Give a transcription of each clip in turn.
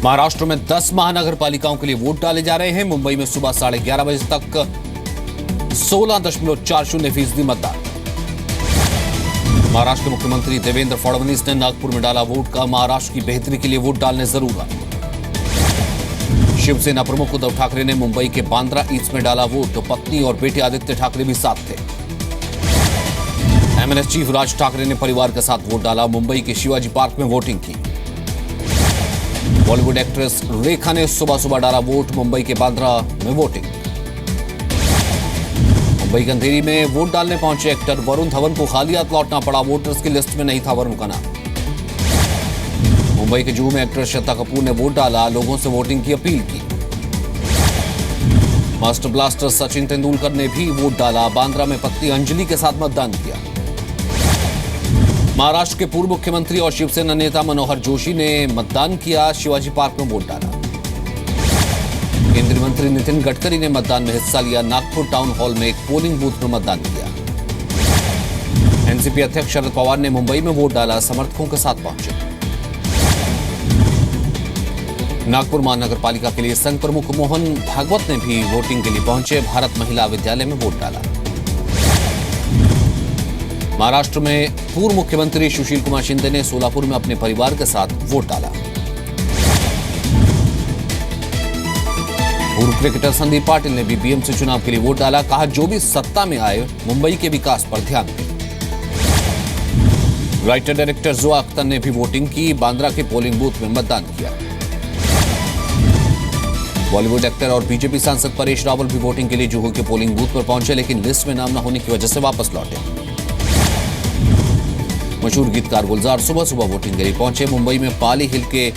महाराष्ट्र में 10 महानगर पालिकाओं के लिए वोट डाले जा रहे हैं। मुंबई में सुबह 11:30 बजे तक 16.40% मतदान। महाराष्ट्र के मुख्यमंत्री देवेंद्र फडणवीस ने नागपुर में डाला वोट का महाराष्ट्र की बेहतरी के लिए वोट डालने जरूर। शिवसेना प्रमुख उद्धव ठाकरे ने मुंबई के बांद्रा ईस्ट में डाला वोट, तो पत्नी और बेटे आदित्य ठाकरे भी साथ थे। एमएनएस चीफ राज ठाकरे ने परिवार के साथ वोट डाला। मुंबई के शिवाजी पार्क में वोटिंग की। बॉलीवुड एक्ट्रेस रेखा ने सुबह सुबह डाला वोट, मुंबई के बांद्रा में वोटिंग। मुंबई के अंधेरी में वोट डालने पहुंचे एक्टर वरुण धवन को खाली हाथ लौटना पड़ा। वोटर्स की लिस्ट में नहीं था वरुण का नाम। मुंबई के जुहू में एक्ट्रेस श्रद्धा कपूर ने वोट डाला, लोगों से वोटिंग की अपील की। मास्टर ब्लास्टर सचिन तेंदुलकर ने भी वोट डाला। बांद्रा में पत्नी अंजलि के साथ मतदान किया। महाराष्ट्र के पूर्व मुख्यमंत्री और शिवसेना नेता मनोहर जोशी ने मतदान किया। शिवाजी पार्क में वोट डाला। केंद्रीय मंत्री नितिन गडकरी ने मतदान में हिस्सा लिया। नागपुर टाउन हॉल में एक पोलिंग बूथ में मतदान किया। एनसीपी अध्यक्ष शरद पवार ने मुंबई में वोट डाला, समर्थकों के साथ पहुंचे। नागपुर महानगर पालिका के लिए संघ प्रमुख मोहन भागवत ने भी वोटिंग के लिए पहुंचे। भारत महिला विद्यालय में वोट डाला। महाराष्ट्र में पूर्व मुख्यमंत्री सुशील कुमार शिंदे ने सोलापुर में अपने परिवार के साथ वोट डाला। पूर्व क्रिकेटर संदीप पाटिल ने भी बीएमसी चुनाव के लिए वोट डाला। कहा, जो भी सत्ता में आए मुंबई के विकास पर ध्यान दें। राइटर डायरेक्टर जुआ अख्तर ने भी वोटिंग की। बांद्रा के पोलिंग बूथ में मतदान किया। बॉलीवुड एक्टर और बीजेपी सांसद परेश रावल भी वोटिंग के लिए जुहू के पोलिंग बूथ पर पहुंचे, लेकिन लिस्ट में नाम न होने की वजह से वापस लौटे। मशहूर गीतकार गुलजार सुबह सुबह वोटिंग के लिए पहुंचे। मुंबई में पाली हिल के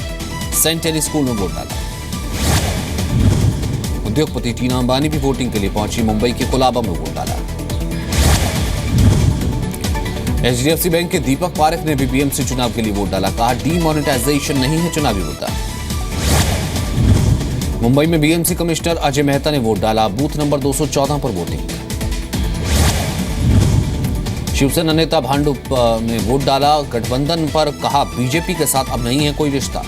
सेंट एनी स्कूल में वोट डाला। उद्योगपति टीना अंबानी भी वोटिंग के लिए पहुंची। मुंबई के कोलाबा में वोट डाला। एचडीएफसी बैंक के दीपक पारेख ने भी बीएमसी चुनाव के लिए वोट डाला। कहा, डीमोनेटाइजेशन नहीं है चुनावी मुद्दा। मुंबई में बीएमसी कमिश्नर अजय मेहता ने वोट डाला। बूथ नंबर 214 पर वोटिंग। शिवसेना नेता भांडू ने वोट डाला। गठबंधन पर कहा, बीजेपी के साथ अब नहीं है कोई रिश्ता।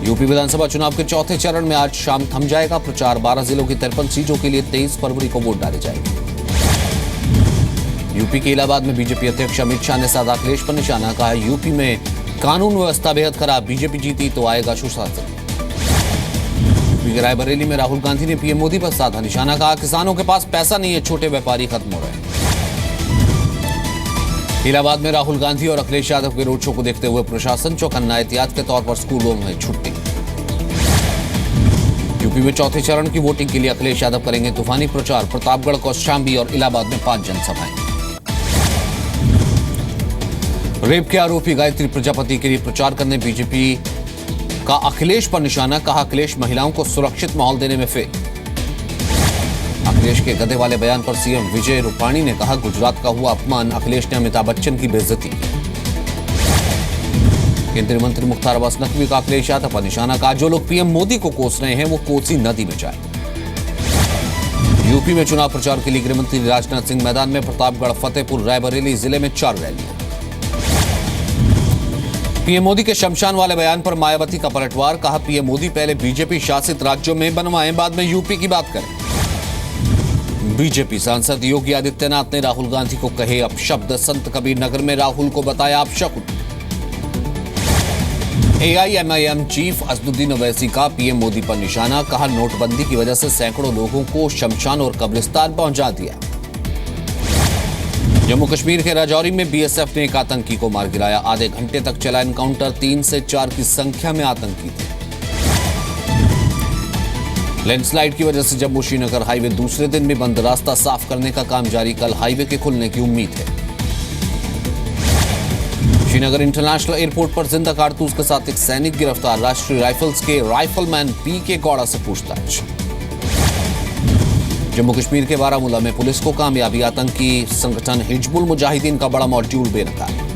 यूपी विधानसभा चुनाव के चौथे चरण में आज शाम थम जाएगा प्रचार। 12 जिलों की 53 सीटों के लिए 23 फरवरी को वोट डाले जाएंगे। यूपी के इलाहाबाद में बीजेपी अध्यक्ष अमित शाह ने साधा अखिलेश पर निशाना। कहा, यूपी में कानून व्यवस्था बेहद खराब, बीजेपी जीती तो आएगा सुशासन। यूपी के रायबरेली में राहुल गांधी ने पीएम मोदी पर साधा निशाना। कहा, किसानों के पास पैसा नहीं है, छोटे व्यापारी खत्म हो रहे हैं। इलाहाबाद में राहुल गांधी और अखिलेश यादव के रोड शो को देखते हुए प्रशासन चौकन्ना। एहतियात के तौर पर स्कूलों में छुट्टी। यूपी में चौथे चरण की वोटिंग के लिए अखिलेश यादव करेंगे तूफानी प्रचार। प्रतापगढ़, कौशाम्बी और इलाहाबाद में 5 जनसभाएं। रेप के आरोपी गायत्री प्रजापति के लिए प्रचार करने बीजेपी का अखिलेश पर निशाना। कहा, अखिलेश महिलाओं को सुरक्षित माहौल देने में फेल। अखिलेश के गधे वाले बयान पर सीएम विजय रूपाणी ने कहा, गुजरात का हुआ अपमान। अखिलेश ने अमिताभ बच्चन की बेइज्जती की। केंद्रीय मंत्री मुख्तार अब्बास नकवी का अखिलेश यादव पर निशाना। कहा, जो लोग पीएम मोदी को कोस रहे हैं वो कोसी नदी में जाए। यूपी में चुनाव प्रचार के लिए गृह मंत्री राजनाथ सिंह मैदान में। प्रतापगढ़, फतेहपुर, रायबरेली जिले में 4 रैलियां। पीएम मोदी के शमशान वाले बयान पर मायावती का पलटवार। कहा, पीएम मोदी पहले बीजेपी शासित राज्यों में बनवाएं, बाद में यूपी की बात करें। बीजेपी सांसद योगी आदित्यनाथ ने राहुल गांधी को कहे अपशब्द। संत कबीर नगर में राहुल को बताया अपशकुन। एआईएमआईएम चीफ असदुद्दीन ओवैसी का पीएम मोदी पर निशाना। कहा, नोटबंदी की वजह से सैकड़ों लोगों को शमशान और कब्रिस्तान पहुंचा दिया। जम्मू कश्मीर के राजौरी में बीएसएफ ने एक आतंकी को मार गिराया। आधे घंटे तक चला एनकाउंटर। 3 से 4 की संख्या में आतंकी थे। लैंडस्लाइड की वजह से जम्मू श्रीनगर हाईवे दूसरे दिन भी बंद। रास्ता साफ करने का काम जारी। कल हाईवे के खुलने की उम्मीद है। श्रीनगर इंटरनेशनल एयरपोर्ट पर जिंदा कारतूस के साथ एक सैनिक गिरफ्तार। राष्ट्रीय राइफल्स के राइफलमैन पी के गौड़ा से पूछताछ। जम्मू कश्मीर के बारामूला में पुलिस को कामयाबी। आतंकी संगठन हिजबुल मुजाहिदीन का बड़ा मॉड्यूल बेनकाब।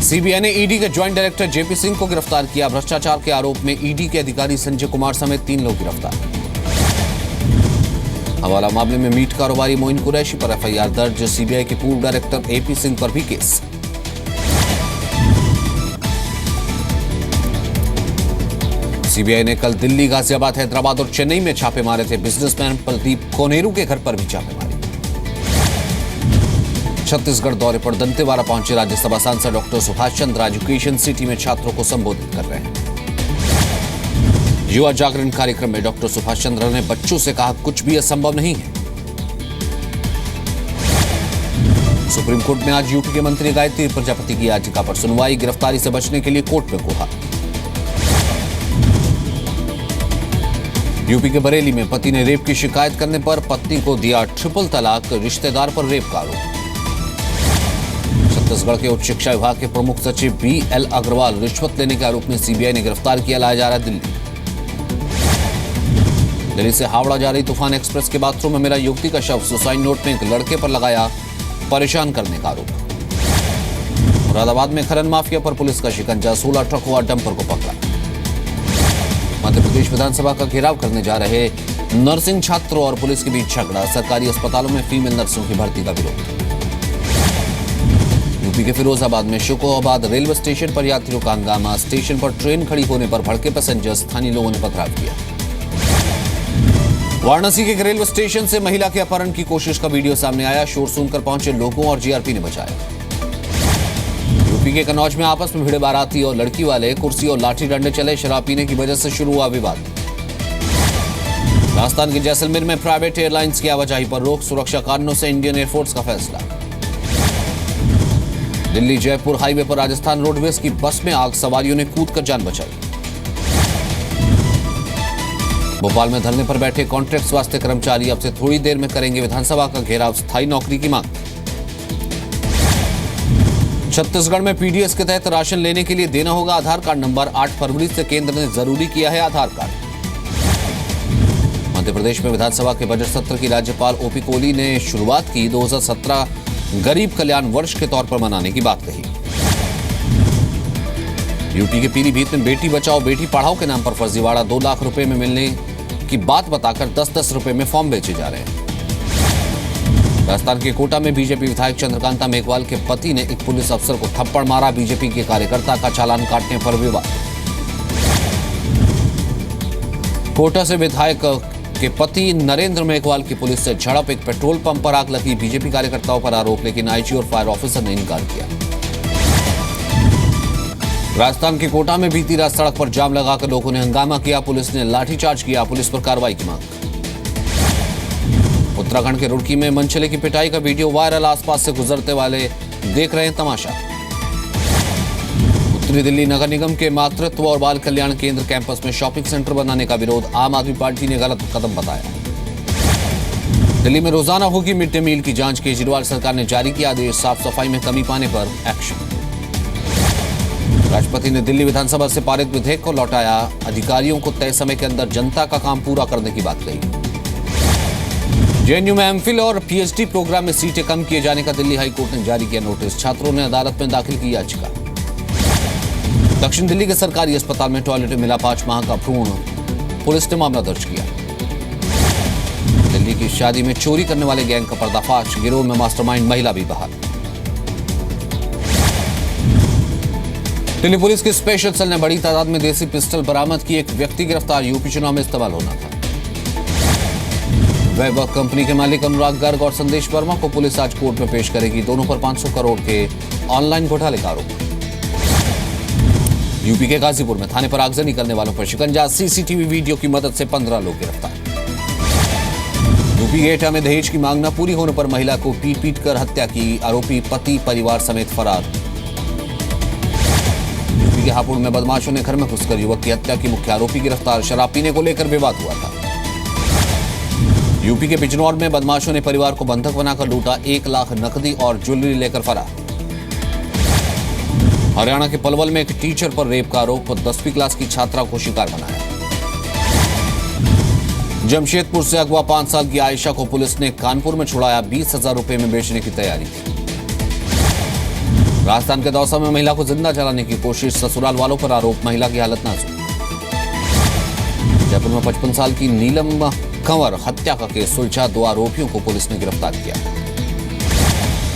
सीबीआई ने ईडी के ज्वाइंट डायरेक्टर जेपी सिंह को गिरफ्तार किया। भ्रष्टाचार के आरोप में ईडी के अधिकारी संजय कुमार समेत 3 लोग गिरफ्तार। हवाला मामले में मीट कारोबारी मोइन कुरैशी पर एफआईआर दर्ज। सीबीआई के पूर्व डायरेक्टर एपी सिंह पर भी केस। सीबीआई ने कल दिल्ली, गाजियाबाद, हैदराबाद और चेन्नई में छापे मारे थे। बिजनेसमैन प्रदीप कोनेरू के घर पर भी छापे मारे। छत्तीसगढ़ दौरे पर दंतेवाड़ा पहुंचे राज्यसभा सांसद doctor Subhash Chandra education city में छात्रों को संबोधित कर रहे हैं। युवा जागरण कार्यक्रम में डॉक्टर सुभाष चंद्र ने बच्चों से कहा, कुछ भी असंभव नहीं है। सुप्रीम कोर्ट में आज यूपी के मंत्री गायत्री प्रजापति की याचिका पर सुनवाई। गिरफ्तारी से बचने के लिए कोर्ट में गुहार। यूपी के बरेली में पति ने रेप की शिकायत करने पर पत्नी को दिया ट्रिपल तलाक, रिश्तेदार पर रेप का आरोप। छत्तीसगढ़ के उच्च शिक्षा विभाग के प्रमुख सचिव BL अग्रवाल रिश्वत लेने के आरोप में सीबीआई ने गिरफ्तार किया। लाया जा रहा है दिल्ली से हावड़ा जा रही तूफान एक्सप्रेस के बाथरूम में मिला युवती का शव। सुसाइड नोट में एक लड़के पर लगाया परेशान करने का आरोप। मुरादाबाद में खनन माफिया पर पुलिस का शिकंजा, 16 ट्रक हुआ डंपर को पकड़ा। मध्य प्रदेश विधानसभा का घेराव करने जा रहे नर्सिंग छात्रों और पुलिस के बीच झगड़ा। सरकारी अस्पतालों में फीमेल नर्सों की भर्ती का विरोध। यूपी के फिरोजाबाद में शुकोहाबाद रेलवे स्टेशन पर यात्रियों का हंगामा। स्टेशन पर ट्रेन खड़ी होने पर भड़के पैसेंजर, स्थानीय लोगों ने पथराव किया। वाराणसी के एक रेलवे स्टेशन से महिला के अपहरण की कोशिश का वीडियो सामने आया। शोर सुनकर पहुंचे लोगों और जीआरपी ने बचाया। यूपी के कन्नौज में आपस में भिड़े बाराती और लड़की वाले, कुर्सी और लाठी डंडे चले। शराब पीने की वजह से शुरू हुआ विवाद। राजस्थान के जैसलमेर में प्राइवेट एयरलाइंस की आवाजाही पर रोक, सुरक्षा कारणों से इंडियन एयरफोर्स का फैसला। दिल्ली जयपुर हाईवे पर राजस्थान रोडवेज की बस में आग, सवारियों ने कूदकर जान बचाई। भोपाल में धरने पर बैठे कॉन्ट्रैक्ट स्वास्थ्य कर्मचारी अब से थोड़ी देर में करेंगे विधानसभा का घेराव, स्थायी नौकरी की मांग। छत्तीसगढ़ में पीडीएस के तहत राशन लेने के लिए देना होगा आधार कार्ड नंबर। 8 फरवरी से केंद्र ने जरूरी किया है आधार कार्ड। मध्य प्रदेश में विधानसभा के बजट सत्र की राज्यपाल ओपी कोहली ने शुरुआत की। 2017 गरीब कल्याण वर्ष के तौर पर मनाने की बात कही। यूपी के पीलीभीत में बेटी बचाओ बेटी पढ़ाओ के नाम पर फर्जीवाड़ा। 2 लाख रुपए में मिलने की बात बताकर 10-10 रुपए में फॉर्म बेचे जा रहे हैं। राजस्थान के कोटा में बीजेपी विधायक चंद्रकांता मेघवाल के पति ने एक पुलिस अफसर को थप्पड़ मारा। बीजेपी के कार्यकर्ता का चालान काटने पर विवाद। कोटा से विधायक के पति नरेंद्र मेघवाल की पुलिस से झड़प। एक पेट्रोल पंप पर आग लगी। बीजेपी कार्यकर्ताओं पर आरोप, लेकिन आईजी और फायर ऑफिसर ने इनकार किया। राजस्थान के कोटा में बीती रात सड़क पर जाम लगाकर लोगों ने हंगामा किया। पुलिस ने लाठीचार्ज किया। पुलिस पर कार्रवाई की मांग। उत्तराखंड के रुड़की में मनचले की पिटाई का वीडियो वायरल। आसपास से गुजरते वाले देख रहे हैं तमाशा। उत्तरी दिल्ली नगर निगम के मातृत्व और बाल कल्याण केंद्र कैंपस में शॉपिंग सेंटर बनाने का विरोध। आम आदमी पार्टी ने गलत कदम बताया। दिल्ली में रोजाना होगी मिड डे मील की जांच। केजरीवाल सरकार ने जारी किया आदेश। साफ सफाई में कमी पाने पर एक्शन। राष्ट्रपति ने दिल्ली विधानसभा से पारित विधेयक को लौटाया। अधिकारियों को तय समय के अंदर जनता का काम पूरा करने की बात कही। जेएनयू में एमफिल और पीएचडी प्रोग्राम में सीटें कम किए जाने का दिल्ली हाईकोर्ट ने जारी किया नोटिस। छात्रों ने अदालत में दाखिल की याचिका। दक्षिण दिल्ली के सरकारी अस्पताल में टॉयलेट में मिला 5 माह का भ्रूण। पुलिस ने मामला दर्ज किया। दिल्ली की शादी में चोरी करने वाले गैंग का पर्दाफाश। गिरोह में मास्टरमाइंड महिला भी बहाल। दिल्ली पुलिस की स्पेशल सेल ने बड़ी तादाद में देसी पिस्टल बरामद की। एक व्यक्ति गिरफ्तार। यूपी चुनाव में इस्तेमाल होना था। वैभव कंपनी के मालिक अनुराग गर्ग और संदेश वर्मा को पुलिस आज कोर्ट में पेश करेगी। दोनों पर 500 करोड़ के ऑनलाइन घोटाले का आरोप। यूपी के गाजीपुर में थाने पर आगजनी करने वालों पर शिकंजा। सीसीटीवी वीडियो की मदद से 15 लोग गिरफ्तार। यूपी के एटा में दहेज की मांग न पूरी होने पर महिला को पीट कर हत्या की। आरोपी पति परिवार समेत फरार। यूपी के हापुड़ में बदमाशों ने घर में घुसकर युवक की हत्या की। मुख्य आरोपी गिरफ्तार। शराब पीने को लेकर विवाद हुआ था। यूपी के बिजनौर में बदमाशों ने परिवार को बंधक बनाकर लूटा। 1 लाख नकदी और ज्वेलरी लेकर फरार। हरियाणा के पलवल में एक टीचर पर रेप का आरोप। 10वीं क्लास की छात्रा को शिकार बनाया। जमशेदपुर से अगवा 5 साल की आयशा को पुलिस ने कानपुर में छुड़ाया। 20,000 रुपए में बेचने की तैयारी थी। राजस्थान के दौसा में महिला को जिंदा जलाने की कोशिश। ससुराल वालों पर आरोप। महिला की हालत नाजुक। जयपुर में 55 साल की नीलम कंवर हत्या का केस सुलझा। 2 आरोपियों को पुलिस ने गिरफ्तार किया।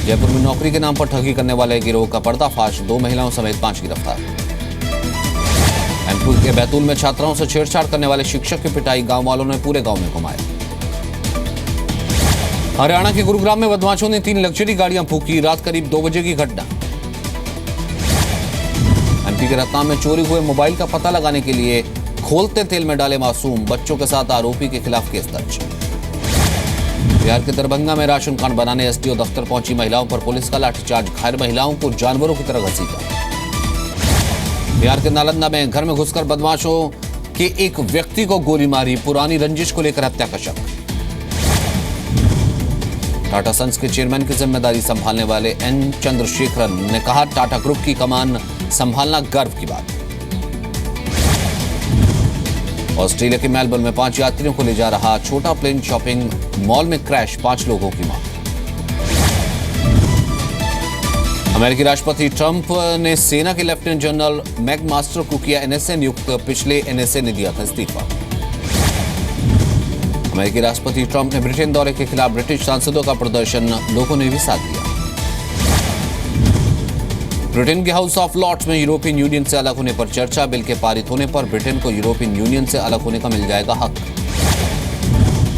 जयपुर में नौकरी के नाम पर ठगी करने वाले गिरोह का पर्दाफाश। 2 महिलाओं समेत 5 गिरफ्तार। कानपुर के बैतूल में छात्राओं से छेड़छाड़ करने वाले शिक्षक की पिटाई, गांव वालों ने पूरे गांव में घुमाया। हरियाणा के गुरुग्राम में बदमाशों ने 3 लग्जरी गाड़ियां फूंकी, रात करीब 2 बजे की घटना। एमपी के रतलाम में चोरी हुए मोबाइल का पता लगाने के लिए खोलते तेल में डाले मासूम, बच्चों के साथ आरोपी के खिलाफ केस दर्ज। बिहार के दरभंगा में राशन कार्ड बनाने एसडीओ दफ्तर पहुंची महिलाओं पर पुलिस का लाठीचार्ज, घायल महिलाओं को जानवरों की तरह घसीटा। बिहार के नालंदा में घर में घुसकर बदमाशों के एक व्यक्ति को गोली मारी, पुरानी रंजिश को लेकर हत्या का शक। टाटा सन्स के चेयरमैन की जिम्मेदारी संभालने वाले एन चंद्रशेखरन ने कहा, टाटा ग्रुप की कमान संभालना गर्व की बात। ऑस्ट्रेलिया के मेलबर्न में 5 यात्रियों को ले जा रहा छोटा प्लेन शॉपिंग मॉल में क्रैश, 5 लोगों की मौत। अमेरिकी राष्ट्रपति ट्रंप ने सेना के लेफ्टिनेंट जनरल मैकमास्टर को किया एनएसए नियुक्त, पिछले एनएसए ने दिया था इस्तीफा। अमेरिकी राष्ट्रपति ट्रंप ने ब्रिटेन दौरे के खिलाफ ब्रिटिश सांसदों का प्रदर्शन, लोगों ने भी साथ दिया। ब्रिटेन के हाउस ऑफ लॉर्ड्स में यूरोपियन यूनियन से अलग होने पर चर्चा, बिल के पारित होने पर ब्रिटेन को यूरोपियन यूनियन से अलग होने का मिल जाएगा हक।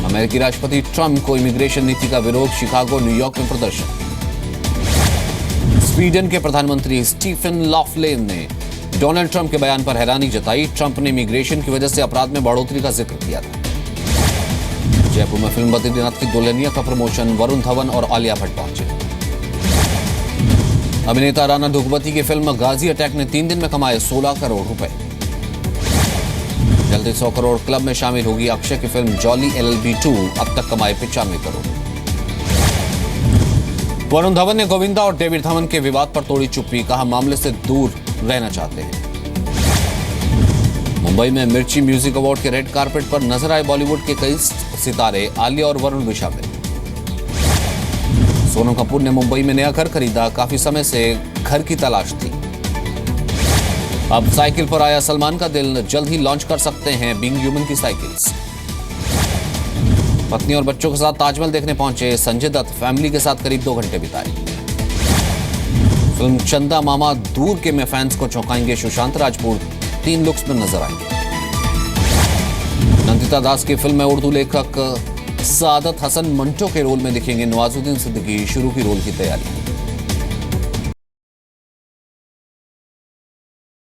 अमेरिकी राष्ट्रपति ट्रंप को इमिग्रेशन नीति का विरोध, शिकागो न्यूयॉर्क में प्रदर्शन। स्वीडन के प्रधानमंत्री स्टीफन लॉफलेन ने डोनाल्ड ट्रंप के बयान पर हैरानी जताई, ट्रंप ने इमिग्रेशन की वजह से अपराध में बढ़ोतरी का जिक्र किया था। जयपुर में फिल्म बद्रीनाथ की दुल्हनिया का प्रमोशन, वरुण धवन और आलिया भट्ट पहुंचे। अभिनेता राणा दुग्गती की फिल्म गाजी अटैक ने 3 दिन में कमाए 16 करोड़ रुपए। जल्दी 100 करोड़ क्लब में शामिल होगी अक्षय की फिल्म जॉली LLB 2, अब तक कमाए 95 करोड़। वरुण धवन ने गोविंदा और डेविड धवन के विवाद पर तोड़ी चुप्पी, कहा मामले से दूर रहना चाहते हैं। मुंबई में मिर्ची म्यूजिक अवार्ड के रेड कार्पेट पर नजर आए बॉलीवुड के कई सितारे, आलिया और वरुण भी शामिल। सोनम कपूर ने मुंबई में नया घर खरीदा, काफी समय से घर की तलाश थी। अब साइकिल पर आया सलमान का दिल, जल्द ही लॉन्च कर सकते हैं बीइंग ह्यूमन की साइकिल्स। पत्नी और बच्चों के साथ ताजमहल देखने पहुंचे संजय दत्त, फैमिली के साथ करीब 2 घंटे बिताए। फिल्म चंदा मामा दूर के में फैंस को चौंकाएंगे सुशांत राजपूत, 3 लुक्स में नजर आएंगे। नंदिता दास की फिल्म में उर्दू लेखक सादत हसन मंटो के रोल में दिखेंगे नवाजुद्दीन सिद्दीकी, शुरू की रोल की तैयारी।